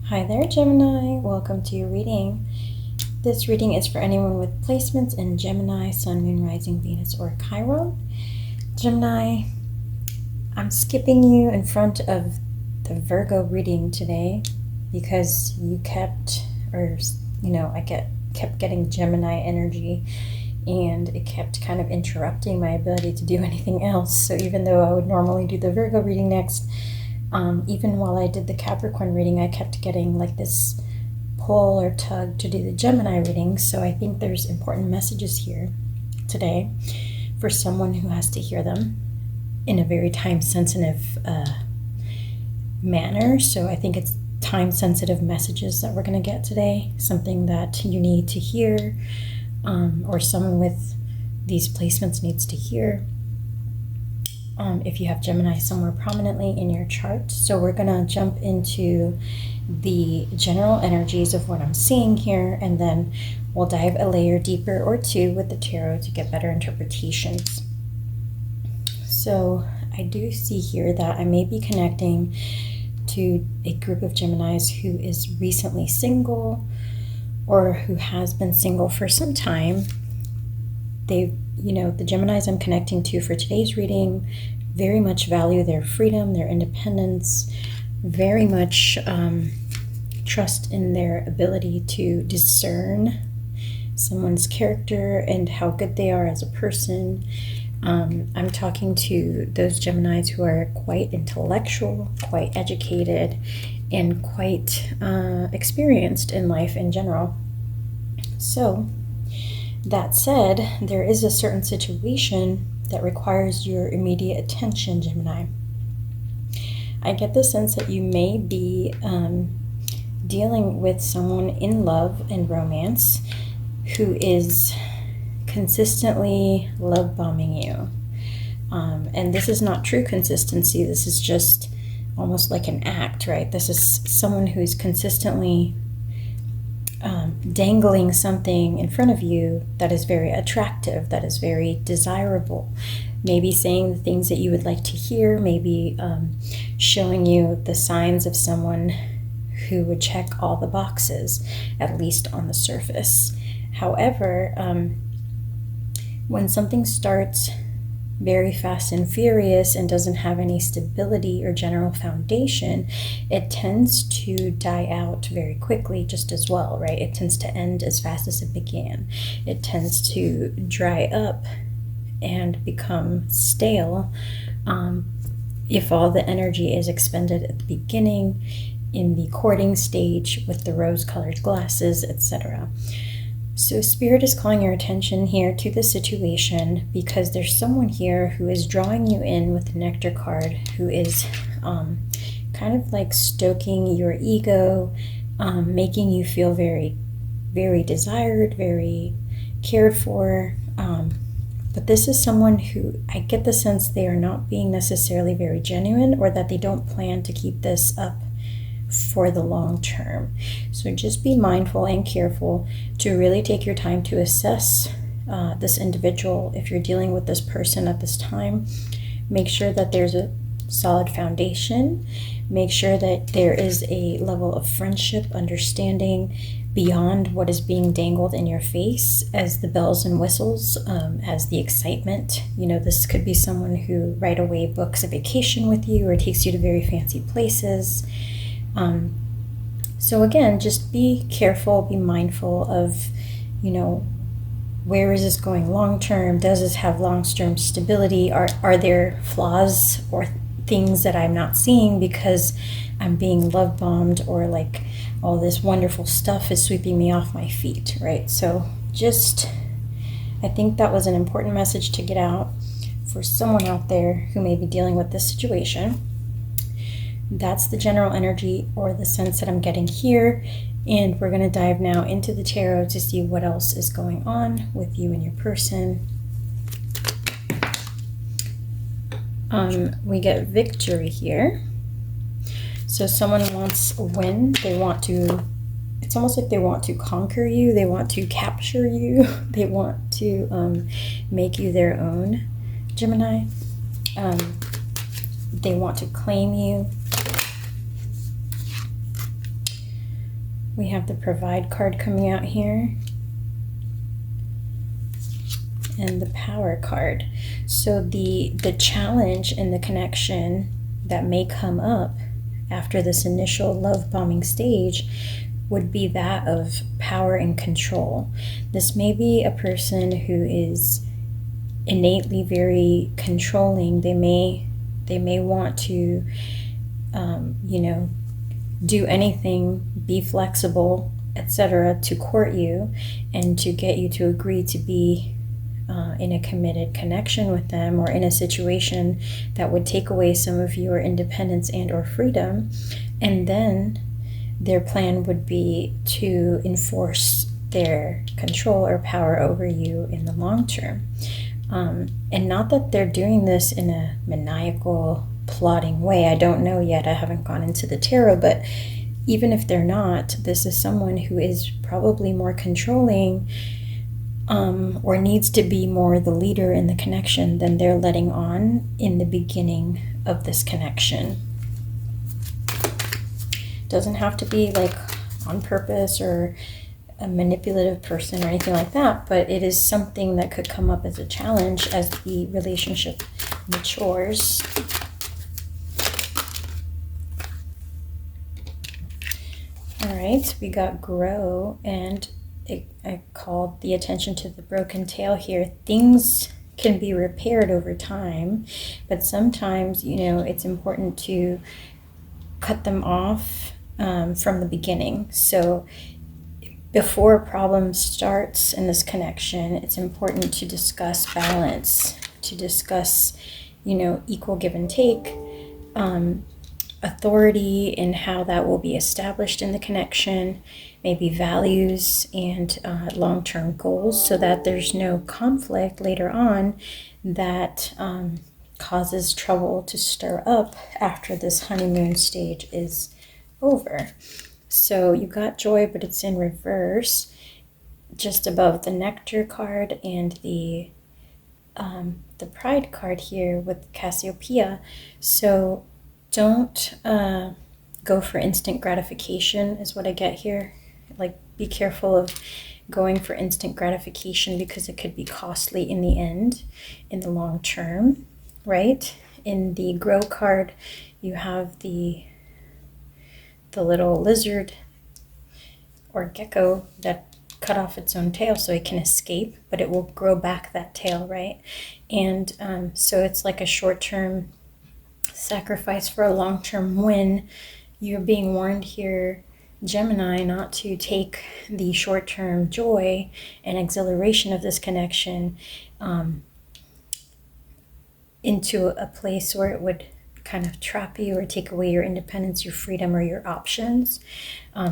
Hi there, Gemini. Welcome to your reading. This reading is for anyone with placements in Gemini, Sun, Moon, Rising, Venus, or Chiron. Gemini, I'm skipping you in front of the Virgo reading today because you kept, I kept getting Gemini energy and it kept kind of interrupting my ability to do anything else. So even though I would normally do the Virgo reading next, even while I did the Capricorn reading, I kept getting like this pull or tug to do the Gemini reading. So I think there's important messages here today for someone who has to hear them in a very time-sensitive manner. So I think it's time-sensitive messages that we're going to get today, something that you need to hear, or someone with these placements needs to hear. If you have Gemini somewhere prominently in your chart. So we're going to jump into the general energies of what I'm seeing here, and then we'll dive a layer deeper or two with the tarot to get better interpretations. So I do see here that I may be connecting to a group of Geminis who is recently single or who has been single for some time. The Geminis I'm connecting to for today's reading very much value their freedom, their independence, very much trust in their ability to discern someone's character and how good they are as a person. I'm talking to those Geminis who are quite intellectual, quite educated, and quite experienced in life in general. So, that said, there is a certain situation that requires your immediate attention, Gemini. I get the sense that you may be dealing with someone in love and romance who is consistently love bombing you. And this is not true consistency. This is just almost like an act, right? This is someone who's consistently dangling something in front of you that is very attractive, that is very desirable. Maybe saying the things that you would like to hear, maybe showing you the signs of someone who would check all the boxes, at least on the surface. However, when something starts very fast and furious and doesn't have any stability or general foundation, it tends to die out very quickly just as well, right? It tends to end as fast as it began. It tends to dry up and become stale if all the energy is expended at the beginning, in the courting stage with the rose-colored glasses, etc. So Spirit is calling your attention here to the situation because there's someone here who is drawing you in with the Nectar card, who is kind of like stoking your ego, making you feel very, very desired, very cared for. But this is someone who I get the sense they are not being necessarily very genuine, or that they don't plan to keep this up for the long term. So just be mindful and careful to really take your time to assess this individual. If you're dealing with this person at this time, make sure that there's a solid foundation. Make sure that there is a level of friendship, understanding beyond what is being dangled in your face as the bells and whistles, as the excitement. This could be someone who right away books a vacation with you or takes you to very fancy places. So again, just be careful, be mindful of, where is this going long term? Does this have long-term stability? Are there flaws or things that I'm not seeing because I'm being love bombed, or like all this wonderful stuff is sweeping me off my feet, right? So I think that was an important message to get out for someone out there who may be dealing with this situation. That's the general energy or the sense that I'm getting here. And we're going to dive now into the tarot to see what else is going on with you and your person. We get victory here. So someone wants a win. It's almost like they want to conquer you. They want to capture you. They want to make you their own, Gemini. They want to claim you. We have the Provide card coming out here. And the Power card. So the challenge in the connection that may come up after this initial love bombing stage would be that of power and control. This may be a person who is innately very controlling. They may want to do anything, be flexible, etc., to court you and to get you to agree to be in a committed connection with them, or in a situation that would take away some of your independence and or freedom. And then their plan would be to enforce their control or power over you in the long term. And not that they're doing this in a maniacal, plotting way. I don't know yet. I haven't gone into the tarot, but even if they're not, this is someone who is probably more controlling, or needs to be more the leader in the connection than they're letting on in the beginning of this connection. Doesn't have to be like on purpose or a manipulative person or anything like that, but it is something that could come up as a challenge as the relationship matures. All right, we got Grow, and I called the attention to the broken tail here. Things can be repaired over time, but sometimes, it's important to cut them off from the beginning. So before a problem starts in this connection, it's important to discuss balance, to discuss, equal give and take, authority and how that will be established in the connection, maybe values and long-term goals, so that there's no conflict later on that causes trouble to stir up after this honeymoon stage is over. So you got Joy, but it's in reverse, just above the Nectar card and the Pride card here with Cassiopeia. So don't go for instant gratification is what I get here. Like, be careful of going for instant gratification because it could be costly in the end, in the long term, right? In the Grow card, you have the little lizard or gecko that cut off its own tail so it can escape, but it will grow back that tail, right? And so it's like a short-term sacrifice for a long-term win. You're being warned here, Gemini, not to take the short-term joy and exhilaration of this connection into a place where it would kind of trap you or take away your independence, your freedom, or your options.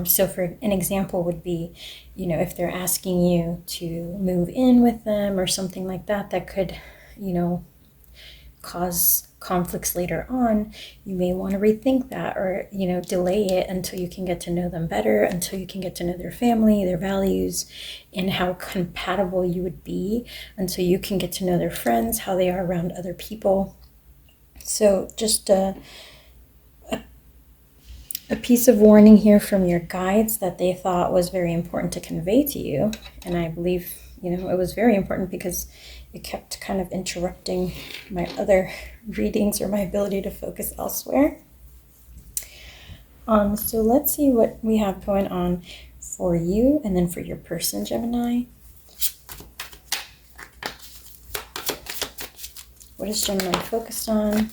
So for an example would be, if they're asking you to move in with them or something like that, that could, cause conflicts later on, you may want to rethink that, or delay it until you can get to know them better, until you can get to know their family, their values, and how compatible you would be, until you can get to know their friends, how they are around other people. So just a piece of warning here from your guides that they thought was very important to convey to you, and I believe it was very important because it kept kind of interrupting my other readings or my ability to focus elsewhere. So let's see what we have going on for you and then for your person, Gemini. What is Gemini focused on?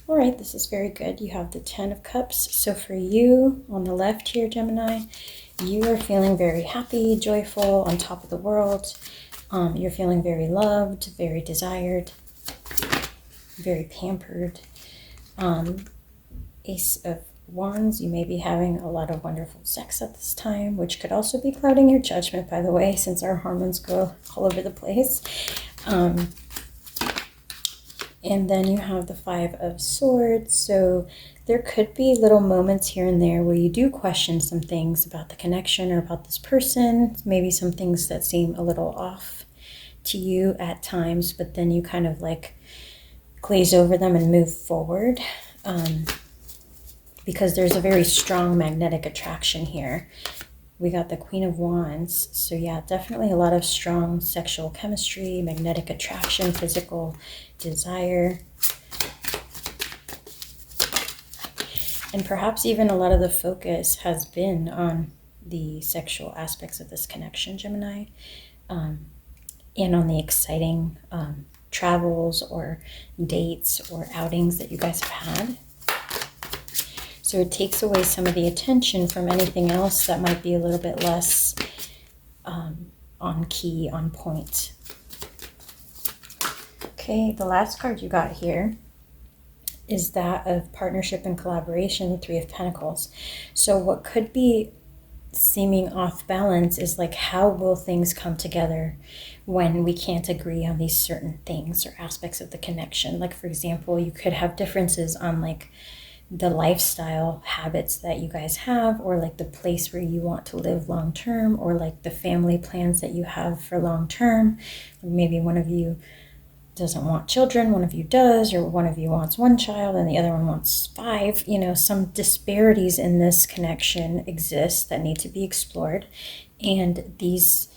All right, this is very good. You have the 10 of Cups. So for you, on the left here, Gemini, you are feeling very happy, joyful, on top of the world. You're feeling very loved, very desired, very pampered. Ace of Wands, you may be having a lot of wonderful sex at this time, which could also be clouding your judgment, by the way, since our hormones go all over the place. And then you have the 5 of Swords. So there could be little moments here and there where you do question some things about the connection or about this person. Maybe some things that seem a little off to you at times, but then you kind of like glaze over them and move forward. because there's a very strong magnetic attraction here. We got the Queen of Wands. So yeah, definitely a lot of strong sexual chemistry, magnetic attraction, physical desire. And perhaps even a lot of the focus has been on the sexual aspects of this connection, Gemini, and on the exciting travels or dates or outings that you guys have had. So it takes away some of the attention from anything else that might be a little bit less on key, on point. Okay, the last card you got here is that of partnership and collaboration, the Three of Pentacles. So what could be seeming off balance is like, how will things come together when we can't agree on these certain things or aspects of the connection? Like, for example, you could have differences on like the lifestyle habits that you guys have, or like the place where you want to live long term, or like the family plans that you have for long term. Maybe one of you doesn't want children, one of you does, or one of you wants one child and the other one wants 5. You know, some disparities in this connection exist that need to be explored, and these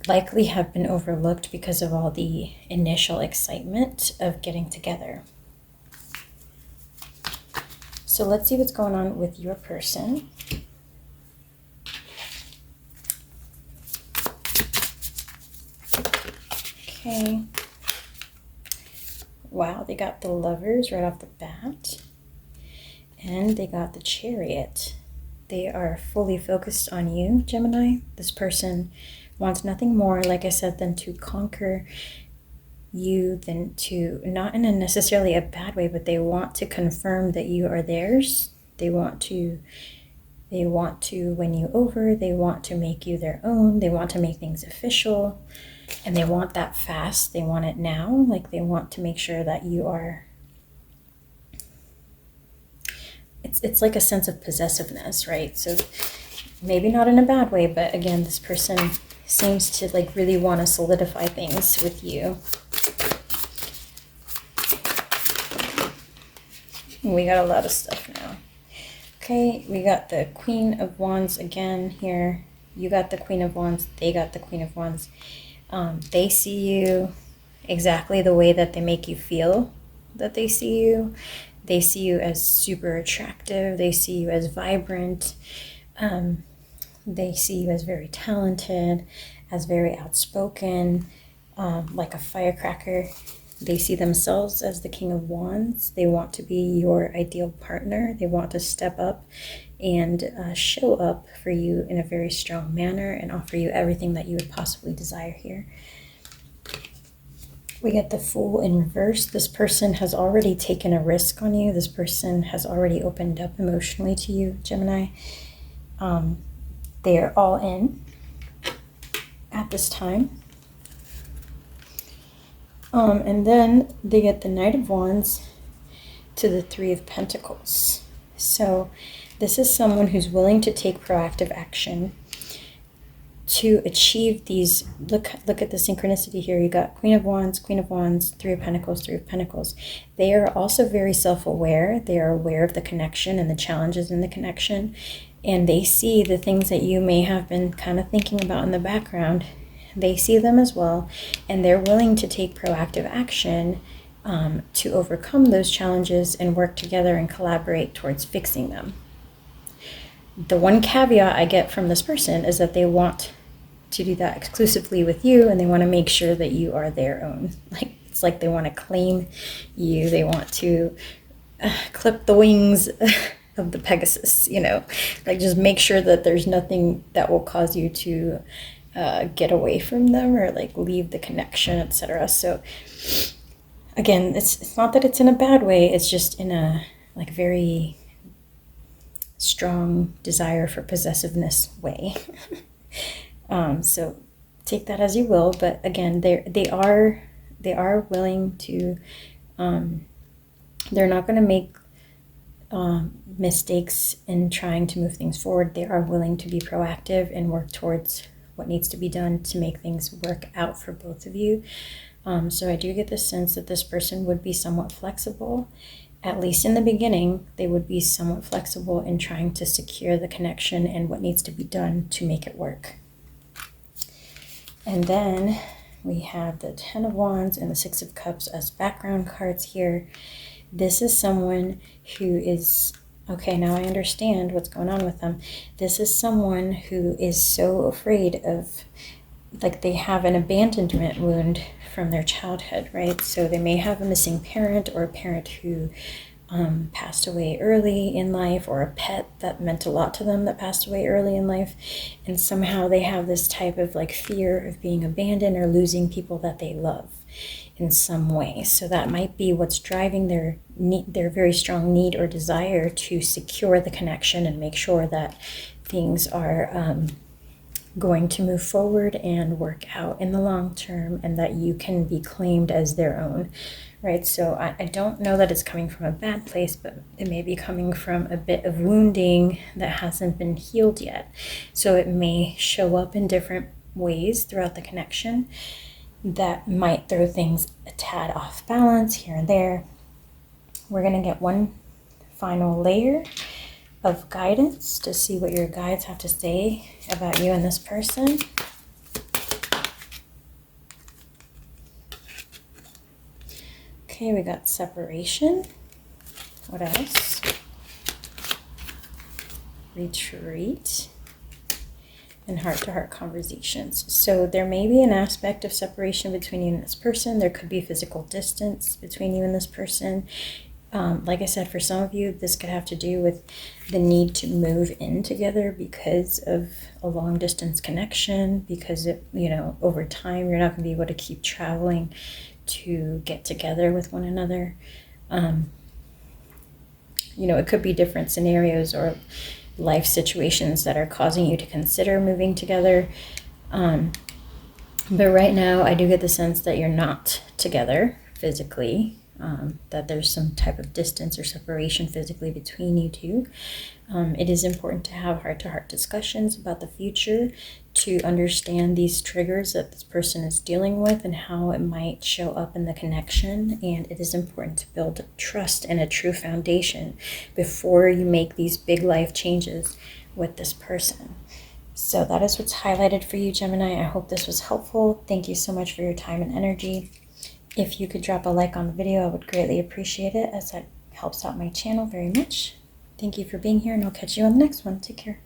likely have been overlooked because of all the initial excitement of getting together. So let's see what's going on with your person. Okay. Wow, they got the Lovers right off the bat. And they got the Chariot. They are fully focused on you, Gemini. This person wants nothing more, like I said, than to conquer you, than to, not in a necessarily a bad way, but they want to confirm that you are theirs. They want to win you over. They want to make you their own. They want to make things official. And they want that fast. They want it now. Like, they want to make sure that you are... It's like a sense of possessiveness, right? So maybe not in a bad way, but again, this person seems to like really want to solidify things with you. We got a lot of stuff now. Okay, we got the Queen of Wands again here. You got the Queen of Wands. They got the Queen of Wands. They see you exactly the way that they make you feel that they see you. They see you as super attractive. They see you as vibrant. They see you as very talented, as very outspoken, like a firecracker. They see themselves as the King of Wands. They want to be your ideal partner. They want to step up and show up for you in a very strong manner and offer you everything that you would possibly desire here. We get the Fool in reverse. This person has already taken a risk on you. This person has already opened up emotionally to you, Gemini. They are all in at this time. And then they get the Knight of Wands to the Three of Pentacles. So this is someone who's willing to take proactive action to achieve these. Look at the synchronicity here. You got Queen of Wands, Three of Pentacles, Three of Pentacles. They are also very self-aware. They are aware of the connection and the challenges in the connection. And they see the things that you may have been kind of thinking about in the background. They see them as well. And they're willing to take proactive action to overcome those challenges and work together and collaborate towards fixing them. The one caveat I get from this person is that they want to do that exclusively with you, and they want to make sure that you are their own. Like, it's like they want to claim you. They want to clip the wings of the Pegasus, you know, like just make sure that there's nothing that will cause you to get away from them or like leave the connection, etc. So again, it's not that it's in a bad way. It's just in a like very strong desire for possessiveness way. So take that as you will, but again, they are willing to, they're not going to make mistakes in trying to move things forward. They are willing to be proactive and work towards what needs to be done to make things work out for both of you. So I do get the sense that this person would be somewhat flexible at least in the beginning, they would be somewhat flexible in trying to secure the connection and what needs to be done to make it work. And then we have the Ten of Wands and the Six of Cups as background cards here. This is someone who is, okay, now I understand what's going on with them. This is someone who is so afraid of, like, they have an abandonment wound from their childhood, right? So they may have a missing parent, or a parent who passed away early in life, or a pet that meant a lot to them that passed away early in life. And somehow they have this type of like fear of being abandoned or losing people that they love in some way. So that might be what's driving their need, their very strong need or desire to secure the connection and make sure that things are going to move forward and work out in the long term, and that you can be claimed as their own, right? So I don't know that it's coming from a bad place, but it may be coming from a bit of wounding that hasn't been healed yet. So it may show up in different ways throughout the connection that might throw things a tad off balance here and there. We're going to get one final layer of guidance to see what your guides have to say about you and this person. Okay, we got separation. What else? Retreat. And heart-to-heart conversations. So there may be an aspect of separation between you and this person. There could be physical distance between you and this person. Like I said, for some of you, this could have to do with the need to move in together because of a long distance connection, because it, over time, you're not going to be able to keep traveling to get together with one another. It could be different scenarios or life situations that are causing you to consider moving together. But right now, I do get the sense that you're not together physically. That there's some type of distance or separation physically between you two. It is important to have heart-to-heart discussions about the future to understand these triggers that this person is dealing with and how it might show up in the connection. And it is important to build trust and a true foundation before you make these big life changes with this person. So that is what's highlighted for you, Gemini. I hope this was helpful. Thank you so much for your time and energy. If you could drop a like on the video, I would greatly appreciate it, as that helps out my channel very much. Thank you for being here, and I'll catch you on the next one. Take care.